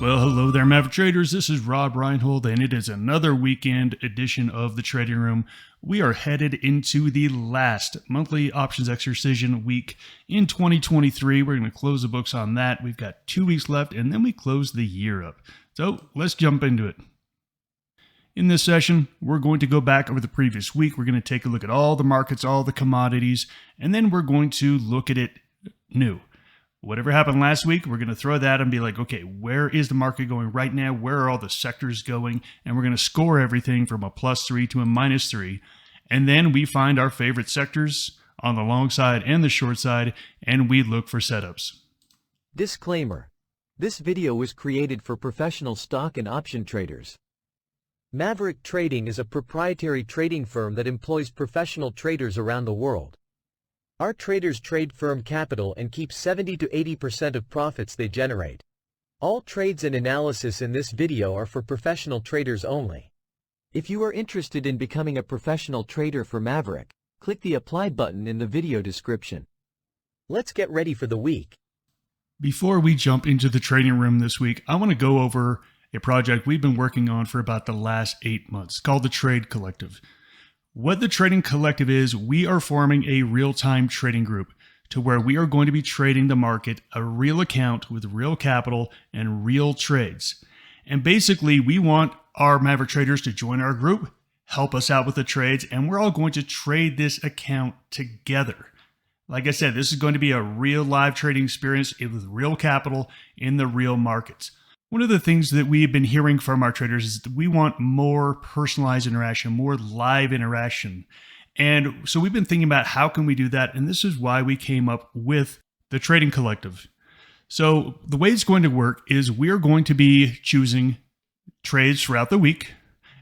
Well, hello there, Maverick Traders. This is Robb Reinhold, and it is another weekend edition of the Trading Room. We are headed into the last monthly options exercision week in 2023. We're going to close the books on that. We've got 2 weeks left, and then we close the year up. So let's jump into it. In this session, we're going to go back over the previous week. We're going to take a look at all the markets, all the commodities, and then we're going to look at it new. Whatever happened last week, we're going to throw that and be like, okay, where is the market going right now? Where are all the sectors going? And we're going to score everything from a +3 to a -3. And then we find our favorite sectors on the long side and the short side, and we look for setups. Disclaimer. This video was created for professional stock and option traders. Maverick Trading is a proprietary trading firm that employs professional traders around the world. Our traders trade firm capital and keep 70 to 80% of profits they generate. All trades and analysis in this video are for professional traders only. If you are interested in becoming a professional trader for Maverick, click the Apply button in the video description. Let's get ready for the week. Before we jump into the trading room this week, I want to go over a project we've been working on for about the last 8 months called the Trade Collective. What the Trading Collective is, we are forming a real-time trading group to where we are going to be trading the market, a real account with real capital and real trades. And basically, we want our Maverick traders to join our group, help us out with the trades, and we're all going to trade this account together. Like I said, this is going to be a real live trading experience with real capital in the real markets. One of the things that we've been hearing from our traders is that we want more personalized interaction, more live interaction. And so we've been thinking about how can we do that? And this is why we came up with the Trading Collective. So the way it's going to work is we're going to be choosing trades throughout the week.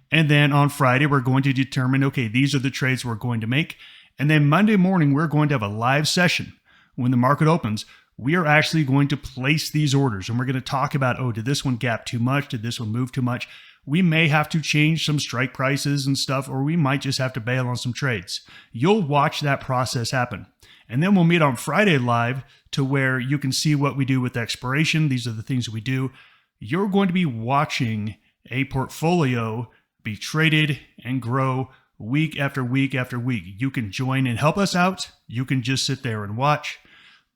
And then on Friday, we're going to determine, okay, these are the trades we're going to make. And then Monday morning, we're going to have a live session. When the market opens, we are actually going to place these orders, and we're going to talk about, oh, did this one gap too much? Did this one move too much? We may have to change some strike prices and stuff, or we might just have to bail on some trades. You'll watch that process happen. And then we'll meet on Friday live to where you can see what we do with expiration. These are the things that we do. You're going to be watching a portfolio be traded and grow week after week after week. You can join and help us out. You can just sit there and watch.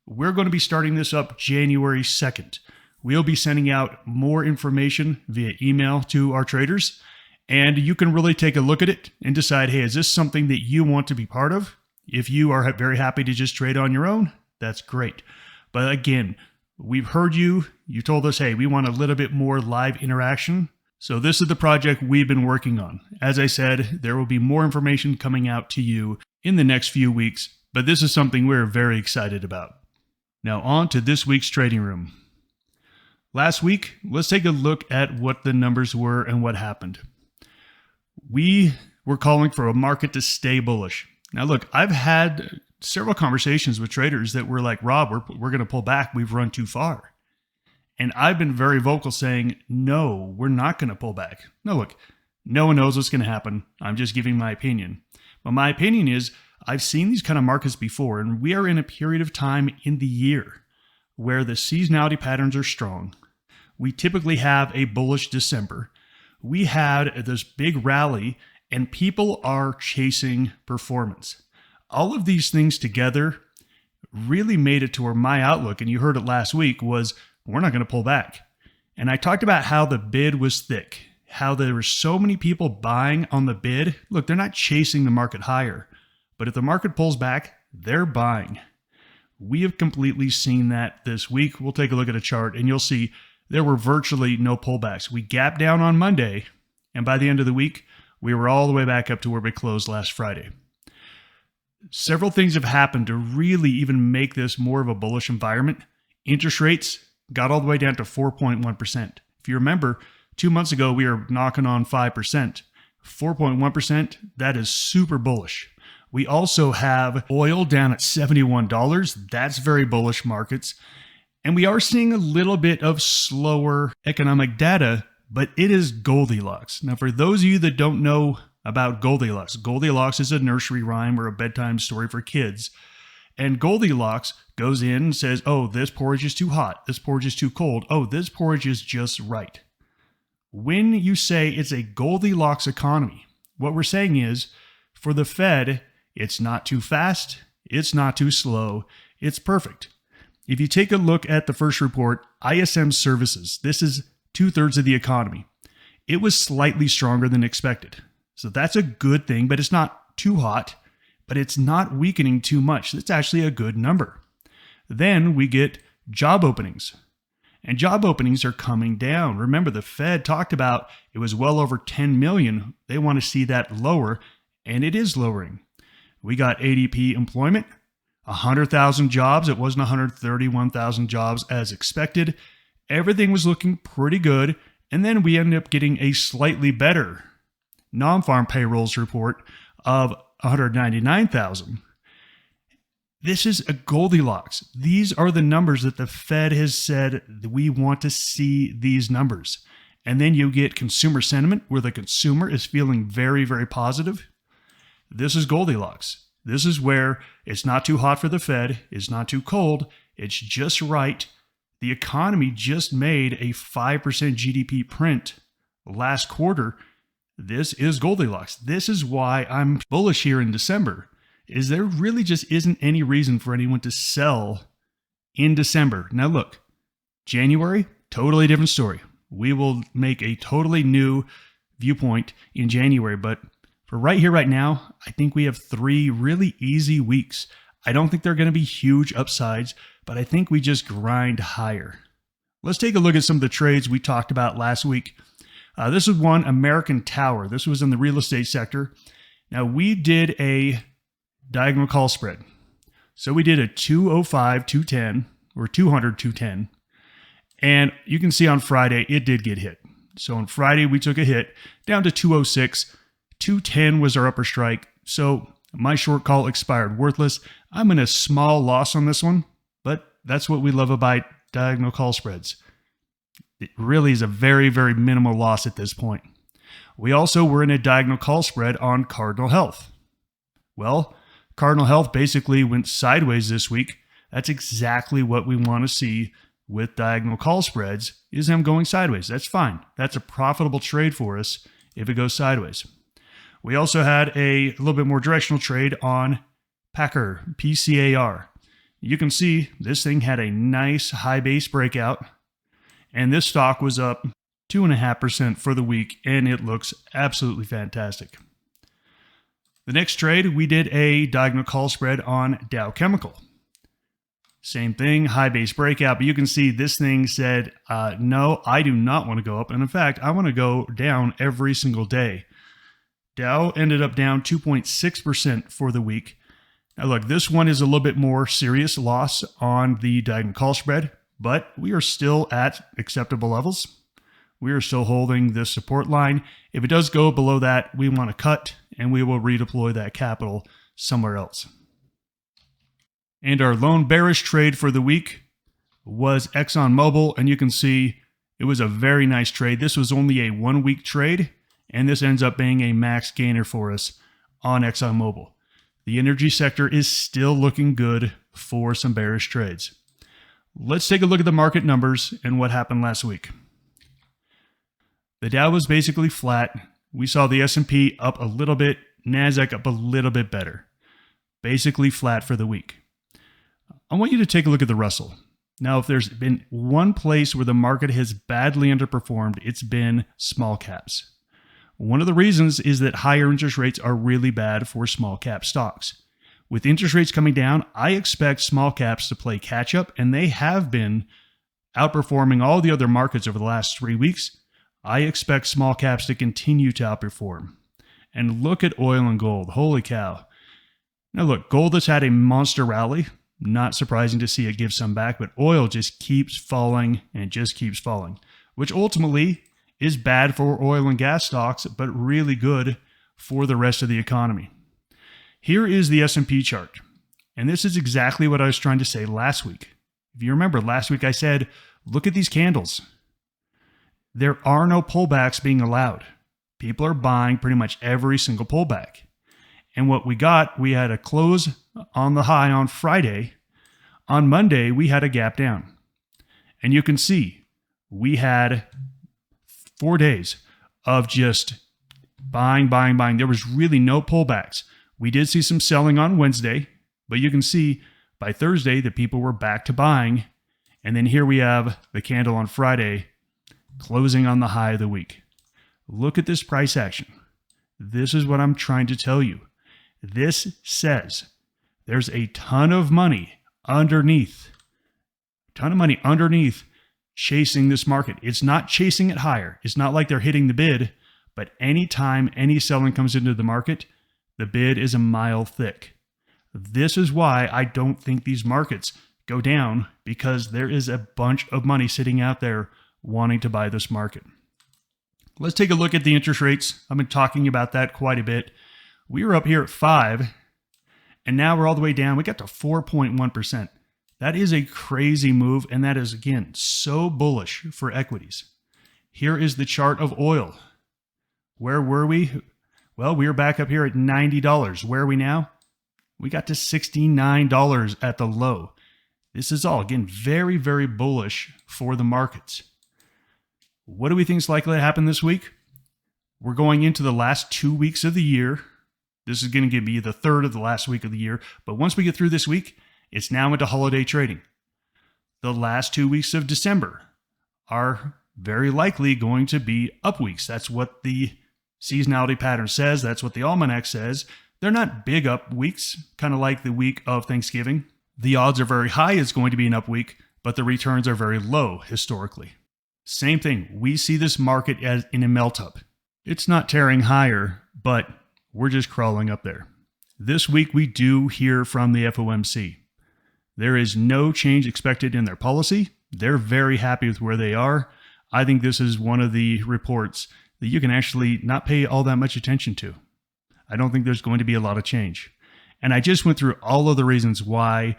We're going to be starting this up January 2nd. We'll be sending out more information via email to our traders, and you can really take a look at it and decide, hey, is this something that you want to be part of? If you are very happy to just trade on your own, that's great. But again, we've heard you. You told us, hey, we want a little bit more live interaction. So this is the project we've been working on. As I said, there will be more information coming out to you in the next few weeks, but this is something we're very excited about. Now on to this week's Trading Room. Last week, let's take a look at what the numbers were and what happened. We were calling for a market to stay bullish. Now look, I've had several conversations with traders that were like, Rob, we're going to pull back. We've run too far. And I've been very vocal saying, no, we're not going to pull back. Now look, no one knows what's going to happen. I'm just giving my opinion. But my opinion is, I've seen these kind of markets before, and we are in a period of time in the year where the seasonality patterns are strong. We typically have a bullish December. We had this big rally, and people are chasing performance. All of these things together really made it to where my outlook, and you heard it last week, was we're not going to pull back. And I talked about how the bid was thick, how there were so many people buying on the bid. Look, they're not chasing the market higher. But if the market pulls back, they're buying. We have completely seen that this week. We'll take a look at a chart and you'll see there were virtually no pullbacks. We gapped down on Monday, and by the end of the week, we were all the way back up to where we closed last Friday. Several things have happened to really even make this more of a bullish environment. Interest rates got all the way down to 4.1%. If you remember, 2 months ago, we were knocking on 5%. 4.1%, that is super bullish. We also have oil down at $71. That's very bullish markets. And we are seeing a little bit of slower economic data, but it is Goldilocks. Now, for those of you that don't know about Goldilocks, Goldilocks is a nursery rhyme or a bedtime story for kids. And Goldilocks goes in and says, oh, this porridge is too hot. This porridge is too cold. Oh, this porridge is just right. When you say it's a Goldilocks economy, what we're saying is for the Fed, it's not too fast. It's not too slow. It's perfect. If you take a look at the first report, ISM Services, this is 2/3 of the economy. It was slightly stronger than expected. So that's a good thing, but it's not too hot, but it's not weakening too much. That's actually a good number. Then we get job openings. And job openings are coming down. Remember, the Fed talked about it was well over 10 million. They want to see that lower, and it is lowering. We got ADP employment, 100,000 jobs. It wasn't 131,000 jobs as expected. Everything was looking pretty good. And then we ended up getting a slightly better non-farm payrolls report of 199,000. This is a Goldilocks. These are the numbers that the Fed has said we want to see these numbers. And then you get consumer sentiment where the consumer is feeling very, very positive. This is Goldilocks. This is where it's not too hot for the Fed. It's not too cold. It's just right. The economy just made a 5% GDP print last quarter. This is Goldilocks. This is why I'm bullish here in December. Is there really just isn't any reason for anyone to sell in December. Now look, January, totally different story. We will make a totally new viewpoint in January, but for right here, right now, I think we have 3 really easy weeks. I don't think they're going to be huge upsides, but I think we just grind higher. Let's take a look at some of the trades we talked about last week. This was one, American Tower. This was in the real estate sector. Now, we did a diagonal call spread. So we did a 205, 210, or 200, 210. And you can see on Friday, it did get hit. So on Friday, we took a hit down to 206. 210 was our upper strike. So my short call expired worthless. I'm in a small loss on this one, but that's what we love about diagonal call spreads. It really is a very, very minimal loss at this point. We also were in a diagonal call spread on Cardinal Health. Well, Cardinal Health basically went sideways this week. That's exactly what we want to see with diagonal call spreads, is them going sideways. That's fine. That's a profitable trade for us if it goes sideways. We also had a little bit more directional trade on Packer, PCAR. You can see this thing had a nice high base breakout, and this stock was up 2.5% for the week, and it looks absolutely fantastic. The next trade, we did a diagonal call spread on Dow Chemical. Same thing, high base breakout, but you can see this thing said, no, I do not want to go up. And in fact, I want to go down every single day. Dow ended up down 2.6% for the week. Now look, this one is a little bit more serious loss on the diagonal call spread, but we are still at acceptable levels. We are still holding this support line. If it does go below that, we want to cut and we will redeploy that capital somewhere else. And our lone bearish trade for the week was ExxonMobil, and you can see it was a very nice trade. This was only a 1-week trade, and this ends up being a max gainer for us on ExxonMobil. The energy sector is still looking good for some bearish trades. Let's take a look at the market numbers and what happened last week. The Dow was basically flat. We saw the S&P up a little bit, NASDAQ up a little bit better. Basically flat for the week. I want you to take a look at the Russell. Now, if there's been one place where the market has badly underperformed, it's been small caps. One of the reasons is that higher interest rates are really bad for small cap stocks. With interest rates coming down, I expect small caps to play catch up, and they have been outperforming all the other markets over the last 3 weeks. I expect small caps to continue to outperform. And look at oil and gold. Holy cow. Now look, gold has had a monster rally. Not surprising to see it give some back, but oil just keeps falling and just keeps falling, which ultimately is bad for oil and gas stocks, but really good for the rest of the economy. Here is the S&P chart. And this is exactly what I was trying to say last week. If you remember, last week I said, look at these candles. There are no pullbacks being allowed. People are buying pretty much every single pullback. And what we got, we had a close on the high on Friday On Monday, we had a gap down. And you can see we had 4 days of just buying. There was really no pullbacks. We did see some selling on Wednesday, but you can see by Thursday that people were back to buying. And then here we have the candle on Friday closing on the high of the week. Look at this price action. This is what I'm trying to tell you. This says there's a ton of money underneath. Chasing this market. It's not chasing it higher. It's not like they're hitting the bid, but anytime any selling comes into the market, the bid is a mile thick. This is why I don't think these markets go down, because there is a bunch of money sitting out there wanting to buy this market. Let's take a look at the interest rates. I've been talking about that quite a bit. We were up here at 5, and now we're all the way down. We got to 4.1%. That is a crazy move, and that is, again, so bullish for equities. Here is the chart of oil. Where were we? Well, we were back up here at $90. Where are we now? We got to $69 at the low. This is all, again, very, very bullish for the markets. What do we think is likely to happen this week? We're going into the last 2 weeks of the year. This is going to be the third of the last week of the year. But once we get through this week, it's now into holiday trading. The last 2 weeks of December are very likely going to be up weeks. That's what the seasonality pattern says. That's what the almanac says. They're not big up weeks, kind of like the week of Thanksgiving. The odds are very high it's going to be an up week, but the returns are very low historically. Same thing. We see this market as in a melt up. It's not tearing higher, but we're just crawling up there. This week we do hear from the FOMC. There is no change expected in their policy. They're very happy with where they are. I think this is one of the reports that you can actually not pay all that much attention to. I don't think there's going to be a lot of change. And I just went through all of the reasons why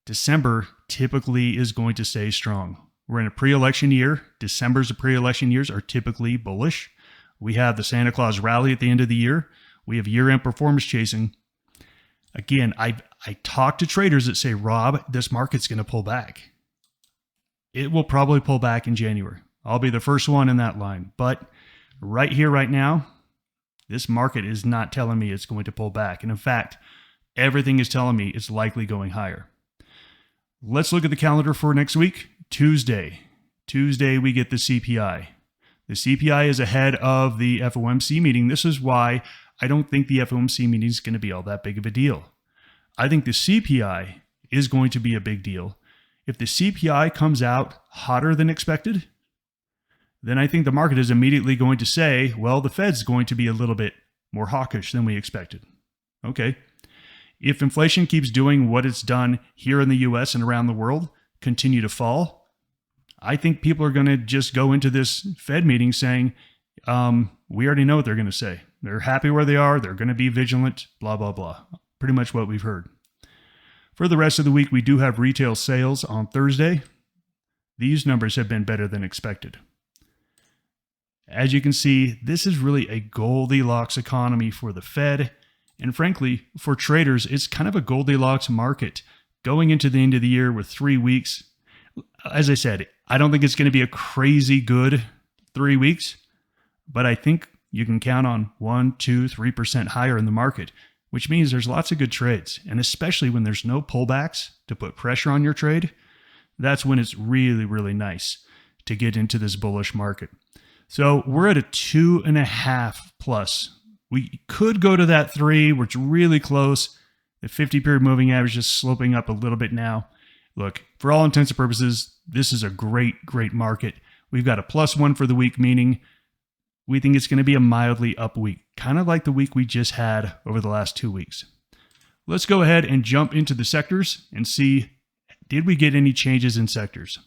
December typically is going to stay strong. We're in a pre-election year. December's pre-election years are typically bullish. We have the Santa Claus rally at the end of the year. We have year-end performance chasing. Again, I talk to traders that say, Rob, this market's going to pull back. It will probably pull back in January. I'll be the first one in that line. But right here, right now, this market is not telling me it's going to pull back. And in fact, everything is telling me it's likely going higher. Let's look at the calendar for next week. Tuesday, we get the CPI. The CPI is ahead of the FOMC meeting. This is why I don't think the FOMC meeting is going to be all that big of a deal. I think the CPI is going to be a big deal. If the CPI comes out hotter than expected, then I think the market is immediately going to say, well, the Fed's going to be a little bit more hawkish than we expected. Okay. If inflation keeps doing what it's done here in the US and around the world, continue to fall, I think people are going to just go into this Fed meeting saying, we already know what they're going to say. They're happy where they are. They're going to be vigilant, blah, blah, blah. Pretty much what we've heard. For the rest of the week, we do have retail sales on Thursday. These numbers have been better than expected. As you can see, this is really a Goldilocks economy for the Fed. And frankly, for traders, it's kind of a Goldilocks market going into the end of the year with 3 weeks. As I said, I don't think it's going to be a crazy good 3 weeks, but I think you can count on 1, 2, 3% higher in the market, which means there's lots of good trades. And especially when there's no pullbacks to put pressure on your trade, that's when it's really, really nice to get into this bullish market. So we're at a 2.5 plus. We could go to that 3, which is really close. The 50-period moving average is sloping up a little bit now. Look, for all intents and purposes, this is a great, great market. We've got a +1 for the week, meaning we think it's going to be a mildly up week, kind of like the week we just had over the last 2 weeks. Let's go ahead and jump into the sectors and see, did we get any changes in sectors?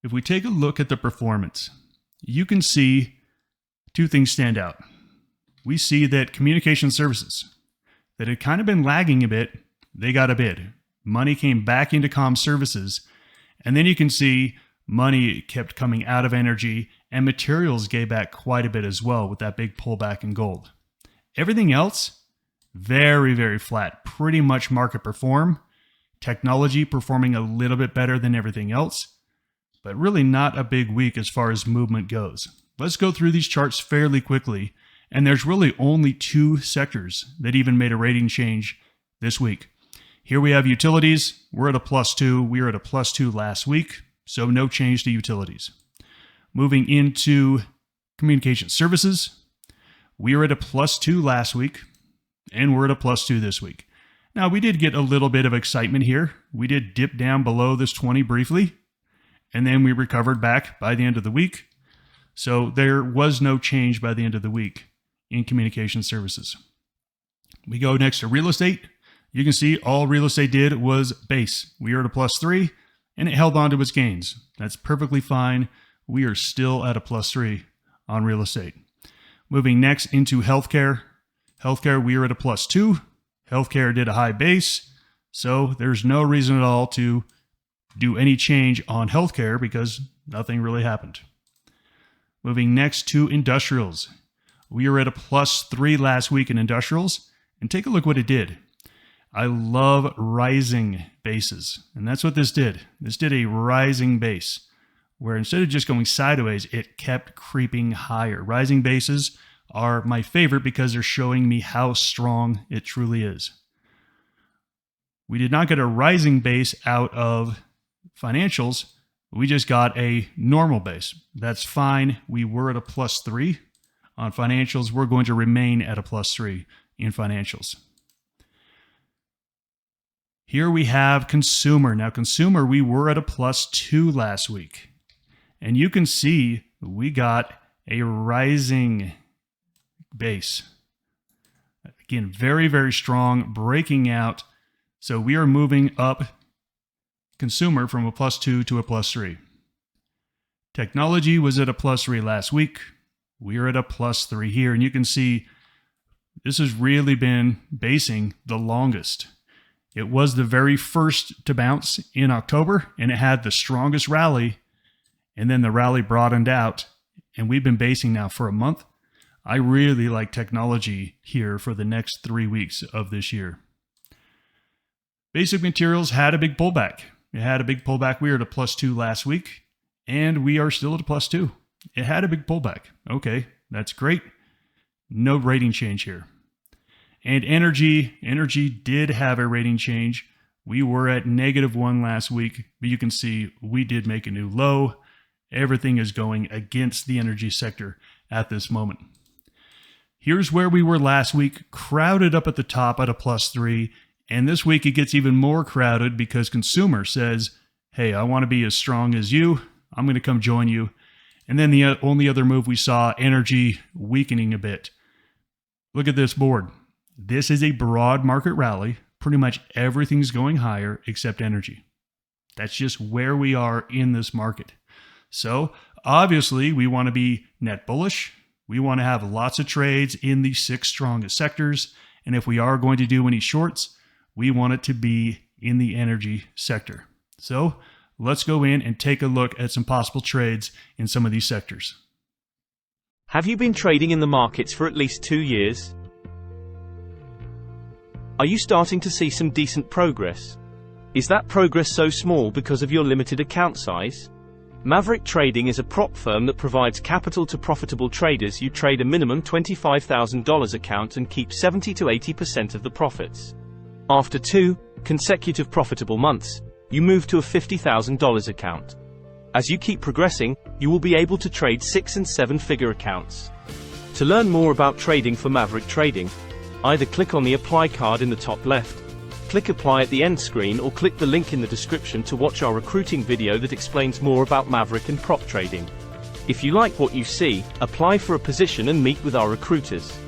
If we take a look at the performance, you can see 2 things stand out. We see that communication services, that had kind of been lagging a bit, they got a bid. Money came back into Comm Services. And then you can see Money kept coming out of energy, and materials gave back quite a bit as well with that big pullback in gold. Everything else, very, very flat, pretty much market perform. Technology performing a little bit better than everything else, but really not a big week as far as movement goes. Let's go through these charts fairly quickly, and there's really only 2 sectors that even made a rating change this week. Here we have utilities. We're at a +2. We were at a +2 last week, so no change to utilities. Moving into communication services, we were at a +2 last week, and we're at a +2 this week. Now, we did get a little bit of excitement here. We did dip down below this 20 briefly, and then we recovered back by the end of the week. So there was no change by the end of the week in communication services. We go next to real estate. You can see all real estate did was base. We are at a +3, and it held on to its gains. That's perfectly fine. We are still at a +3 on real estate. Moving next into healthcare. Healthcare, we are at a +2. Healthcare did a high base, so there's no reason at all to do any change on healthcare because nothing really happened. Moving next to industrials. We were at a +3 last week in industrials, and take a look what it did. I love rising bases, and that's what this did. This did a rising base, where instead of just going sideways, it kept creeping higher. Rising bases are my favorite because they're showing me how strong it truly is. We did not get a rising base out of financials. We just got a normal base. That's fine. We were at a +3 on financials. We're going to remain at a +3 in financials. Here we have consumer. Now, consumer, we were at a +2 last week. And you can see we got a rising base. Again, very, very strong, breaking out. So we are moving up consumer from a +2 to a +3. Technology was at a +3 last week. We are at a +3 here. And you can see this has really been basing the longest. It was the very first to bounce in October, and it had the strongest rally. And then the rally broadened out, and we've been basing now for a month. I really like technology here for the next 3 weeks of this year. Basic materials had a big pullback. It had a big pullback. We were at a +2 last week, and we are still at a +2. It had a big pullback. Okay, that's great. No rating change here. And energy did have a rating change. We were at -1 last week, but you can see we did make a new low. Everything is going against the energy sector at this moment. Here's where we were last week, crowded up at the top at a +3. And this week it gets even more crowded because consumer says, hey, I want to be as strong as you. I'm going to come join you. And then the only other move we saw, energy weakening a bit. Look at this board. This is a broad market rally. Pretty much everything's going higher except energy. That's just where we are in this market. So obviously we want to be net bullish. We want to have lots of trades in the 6 strongest sectors. And if we are going to do any shorts, we want it to be in the energy sector. So let's go in and take a look at some possible trades in some of these sectors. Have you been trading in the markets for at least 2 years? Are you starting to see some decent progress? Is that progress so small because of your limited account size? Maverick Trading is a prop firm that provides capital to profitable traders. You trade a minimum $25,000 account and keep 70 to 80% of the profits. After 2 consecutive profitable months, you move to a $50,000 account. As you keep progressing, you will be able to trade 6- and 7-figure accounts. To learn more about trading for Maverick Trading, either click on the Apply card in the top left, click Apply at the end screen, or click the link in the description to watch our recruiting video that explains more about Maverick and prop trading. If you like what you see, apply for a position and meet with our recruiters.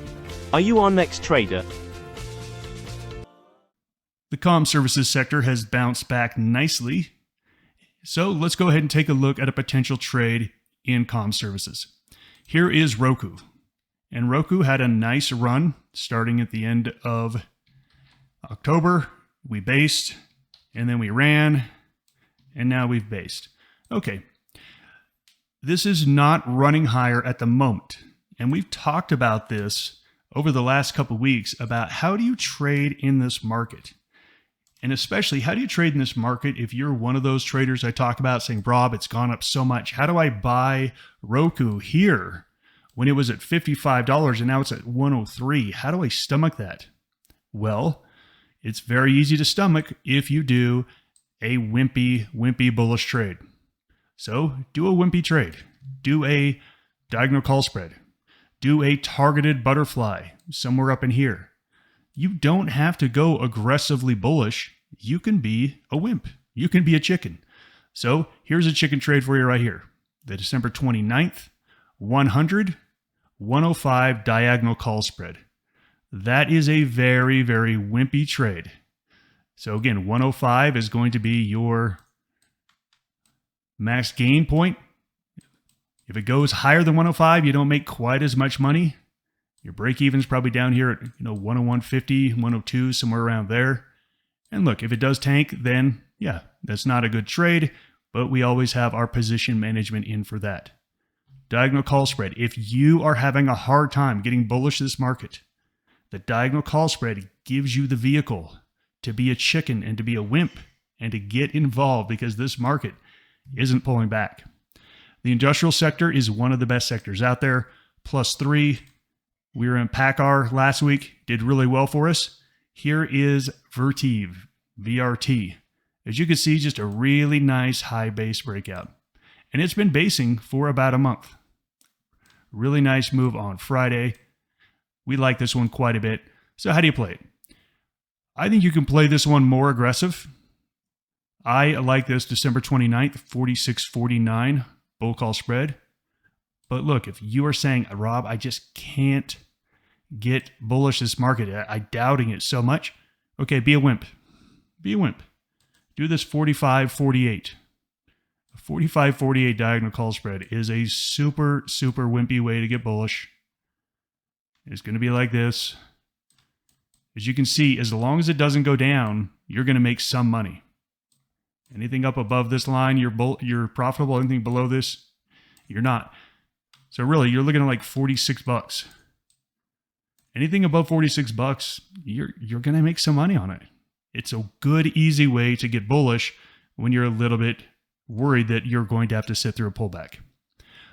Are you our next trader? The Comm Services sector has bounced back nicely. So let's go ahead and take a look at a potential trade in Comm Services. Here is Roku. And Roku had a nice run starting at the end of October. We based, and then we ran, and now we've based. Okay, this is not running higher at the moment. And we've talked about this over the last couple of weeks about how do you trade in this market? And especially, how do you trade in this market if you're one of those traders I talk about saying, Rob, it's gone up so much. How do I buy Roku here when it was at $55 and now it's at $103? How do I stomach that? Well, it's very easy to stomach if you do a wimpy bullish trade. So do a wimpy trade. Do a diagonal call spread. Do a targeted butterfly somewhere up in here. You don't have to go aggressively bullish. You can be a wimp. You can be a chicken. So here's a chicken trade for you right here. The December 29th, 100, 105 diagonal call spread. That is a very, very wimpy trade. So again, 105 is going to be your max gain point. If it goes higher than 105, you don't make quite as much money. Your break even is probably down here at 101.50, 102, somewhere around there. And look, if it does tank, then yeah, that's not a good trade, but we always have our position management in for that. Diagonal call spread. If you are having a hard time getting bullish this market, the diagonal call spread gives you the vehicle to be a chicken and to be a wimp and to get involved because this market isn't pulling back. The industrial sector is one of the best sectors out there. +3. We were in PACCAR last week, did really well for us. Here is Vertiv, VRT. As you can see, just a really nice high base breakout. And it's been basing for about a month. Really nice move on Friday. We like this one quite a bit. So how do you play it? I think you can play this one more aggressive. I like this December 29th, 46.49 bull call spread. But look, if you are saying, Rob, I just can't get bullish this market, I'm doubting it so much. Okay, be a wimp. Be a wimp. Do this 45.48. A 45.48 diagonal call spread is a super, super wimpy way to get bullish. It's going to be like this. As you can see, as long as it doesn't go down, you're going to make some money. Anything up above this line, you're profitable. Anything below this, you're not. So really, you're looking at like $46. Anything above $46, you're going to make some money on it. It's a good, easy way to get bullish when you're a little bit worried that you're going to have to sit through a pullback.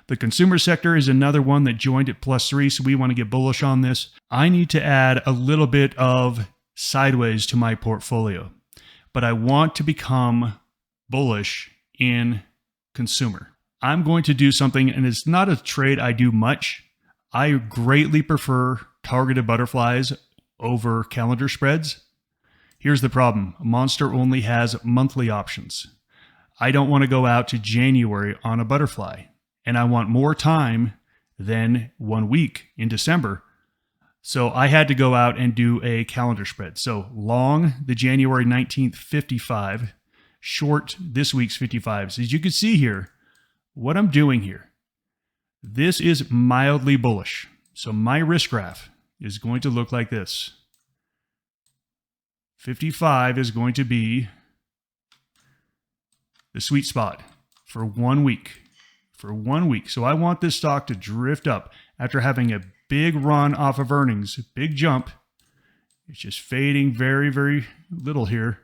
The consumer sector is another one that joined at +3, so we want to get bullish on this. I need to add a little bit of sideways to my portfolio, but I want to become bullish in consumer. I'm going to do something, and it's not a trade I do much. I greatly prefer targeted butterflies over calendar spreads. Here's the problem. Monster only has monthly options. I don't want to go out to January on a butterfly, and I want more time than 1 week in December. So I had to go out and do a calendar spread. So long, the January 19th 55, short this week's 55. So as you can see here, what I'm doing here, this is mildly bullish. So my risk graph is going to look like this. 55 is going to be the sweet spot for 1 week. For 1 week. So I want this stock to drift up after having a big run off of earnings, big jump. It's just fading very, very little here.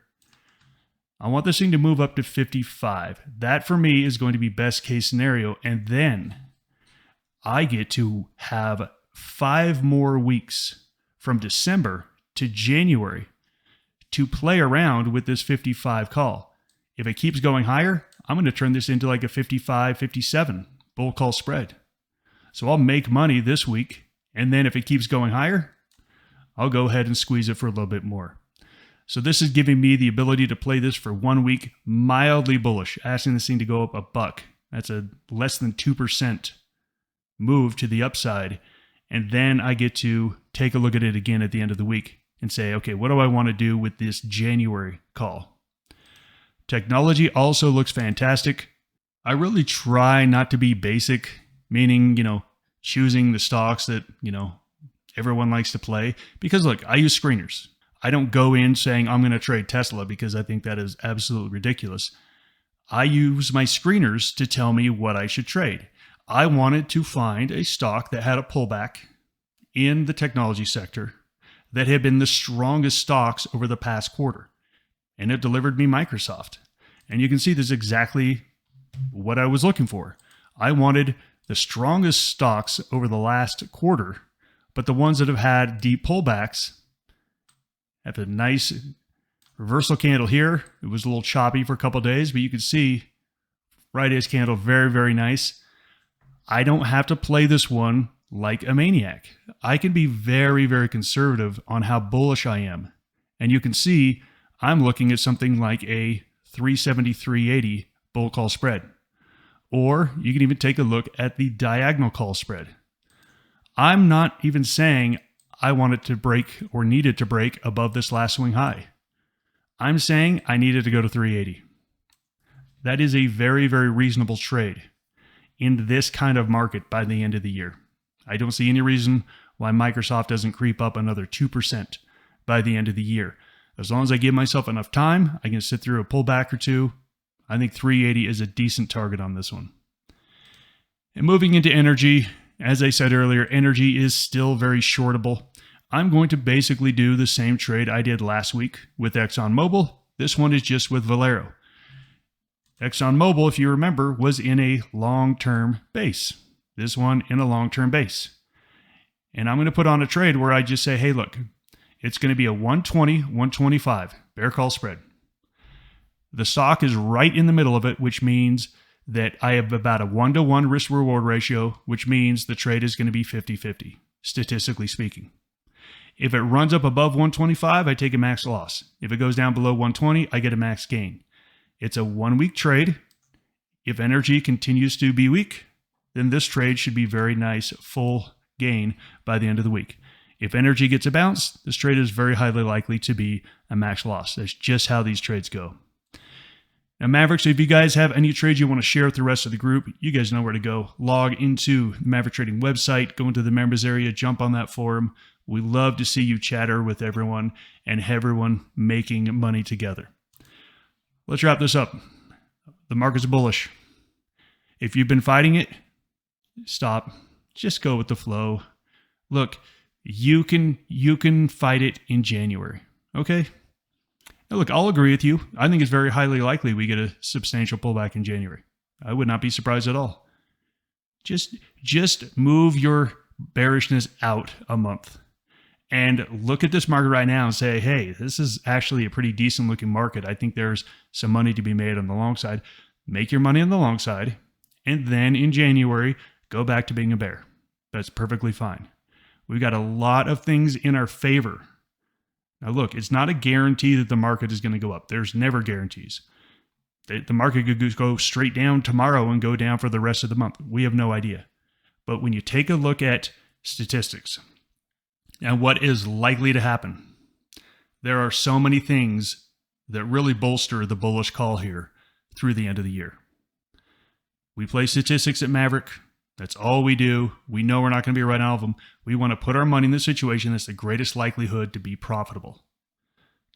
I want this thing to move up to 55. That for me is going to be best case scenario. And then I get to have 5 more weeks from December to January to play around with this 55 call. If it keeps going higher, I'm going to turn this into like a 55, 57 bull call spread. So I'll make money this week. And then if it keeps going higher, I'll go ahead and squeeze it for a little bit more. So this is giving me the ability to play this for 1 week, mildly bullish, asking this thing to go up $1. That's a less than 2% move to the upside. And then I get to take a look at it again at the end of the week and say, okay, what do I want to do with this January call? Technology also looks fantastic. I really try not to be basic, meaning, choosing the stocks that, everyone likes to play. Because look, I use screeners. I don't go in saying I'm going to trade Tesla because I think that is absolutely ridiculous. I use my screeners to tell me what I should trade. I wanted to find a stock that had a pullback in the technology sector that had been the strongest stocks over the past quarter. And it delivered me Microsoft. And you can see this is exactly what I was looking for. I wanted the strongest stocks over the last quarter, but the ones that have had deep pullbacks have a nice reversal candle here. It was a little choppy for a couple of days, but you can see Friday's candle, very, very nice. I don't have to play this one like a maniac. I can be very, very conservative on how bullish I am. And you can see I'm looking at something like a 373.80 bull call spread. Or you can even take a look at the diagonal call spread. I'm not even saying I want it to break or needed to break above this last swing high. I'm saying I needed to go to 380. That is a very, very reasonable trade in this kind of market by the end of the year. I don't see any reason why Microsoft doesn't creep up another 2% by the end of the year. As long as I give myself enough time, I can sit through a pullback or two. I think 380 is a decent target on this one. And moving into energy, as I said earlier, energy is still very shortable. I'm going to basically do the same trade I did last week with ExxonMobil. This one is just with Valero. ExxonMobil, if you remember, was in a long-term base. This one in a long-term base. And I'm going to put on a trade where I just say, hey, look, it's going to be a 120, 125 bear call spread. The stock is right in the middle of it, which means that I have about a 1-to-1 risk-reward ratio, which means the trade is going to be 50-50, statistically speaking. If it runs up above 125, I take a max loss. If it goes down below 120, I get a max gain. It's a 1-week trade. If energy continues to be weak, then this trade should be very nice, full gain by the end of the week. If energy gets a bounce, this trade is very highly likely to be a max loss. That's just how these trades go. Now, Mavericks, if you guys have any trades you want to share with the rest of the group, you guys know where to go. Log into the Maverick Trading website, go into the members area, jump on that forum. We love to see you chatter with everyone and everyone making money together. Let's wrap this up. The market's bullish. If you've been fighting it, stop. Just go with the flow. Look, you can fight it in January, okay? Now look, I'll agree with you. I think it's very highly likely we get a substantial pullback in January. I would not be surprised at all. Just move your bearishness out a month and look at this market right now and say, hey, this is actually a pretty decent looking market. I think there's some money to be made on the long side. Make your money on the long side. And then in January, go back to being a bear. That's perfectly fine. We've got a lot of things in our favor. Now look, it's not a guarantee that the market is going to go up. There's never guarantees. The market could go straight down tomorrow and go down for the rest of the month. We have no idea. But when you take a look at statistics and what is likely to happen, there are so many things that really bolster the bullish call here through the end of the year. We play statistics at Maverick. That's all we do. We know we're not going to be right out of them. We want to put our money in the situation that's the greatest likelihood to be profitable.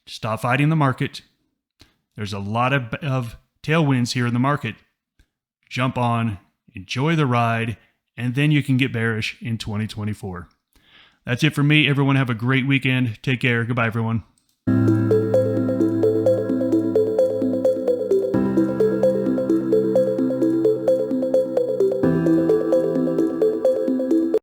Stop fighting the market. There's a lot of tailwinds here in the market. Jump on, enjoy the ride, and then you can get bearish in 2024. That's it for me. Everyone have a great weekend. Take care. Goodbye, everyone.